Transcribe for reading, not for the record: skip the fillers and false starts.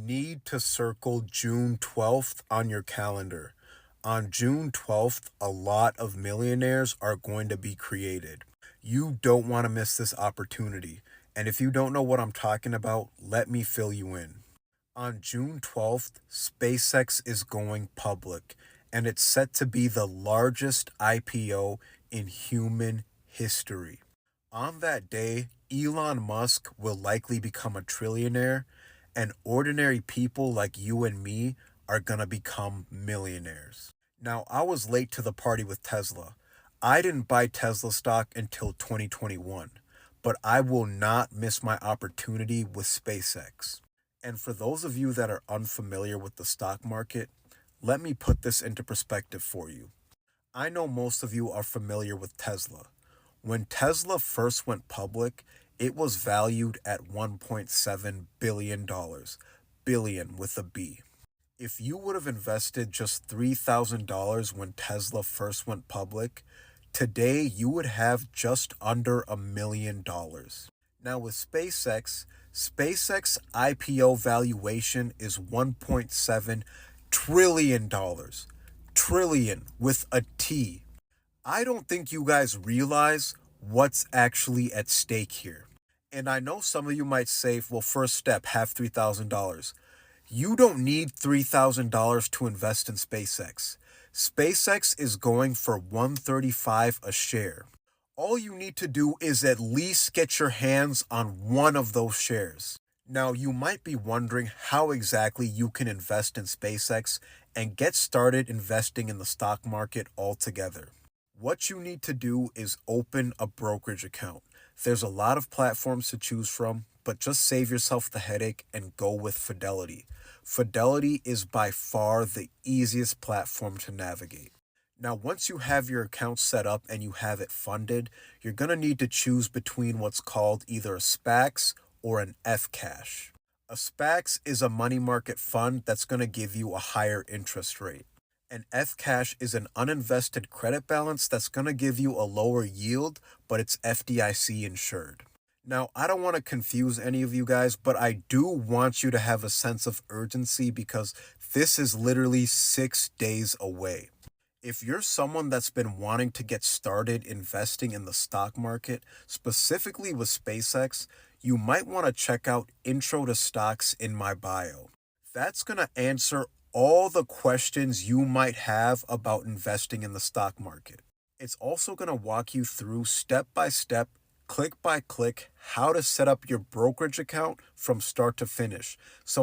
need to circle June 12th on your calendar. On June 12th, a lot of millionaires are going to be created. You don't want to miss this opportunity. And if you don't know what I'm talking about, let me fill you in. On June 12th, SpaceX is going public, and it's set to be the largest IPO in human history. On that day, Elon Musk will likely become a trillionaire, and ordinary people like you and me are going to become millionaires. Now, I was late to the party with Tesla. I didn't buy Tesla stock until 2021, but I will not miss my opportunity with SpaceX. And for those of you that are unfamiliar with the stock market, let me put this into perspective for you. I know most of you are familiar with Tesla. When Tesla first went public, it was valued at $1.7 billion, billion with a B. If you would have invested just $3,000 when Tesla first went public, today you would have just under $1 million. Now with SpaceX IPO valuation is $1.7 trillion. Trillion with a T. I don't think you guys realize what's actually at stake here. And I know some of you might say, well, first step, have $3,000. You don't need $3,000 to invest in SpaceX. SpaceX is going for $135 a share. All you need to do is at least get your hands on one of those shares. Now, you might be wondering how exactly you can invest in SpaceX and get started investing in the stock market altogether. What you need to do is open a brokerage account. There's a lot of platforms to choose from, but just save yourself the headache and go with Fidelity. Fidelity is by far the easiest platform to navigate. Now, once you have your account set up and you have it funded, you're going to need to choose between what's called either a SPAX or an F-cash. A SPAX is a money market fund that's going to give you a higher interest rate. An F-cash is an uninvested credit balance that's going to give you a lower yield, but it's FDIC insured. Now, I don't want to confuse any of you guys, but I do want you to have a sense of urgency because this is literally 6 days away. If you're someone that's been wanting to get started investing in the stock market, specifically with SpaceX, you might want to check out Intro to Stocks in my bio. That's going to answer all the questions you might have about investing in the stock market. It's also going to walk you through step by step, click by click, how to set up your brokerage account from start to finish. So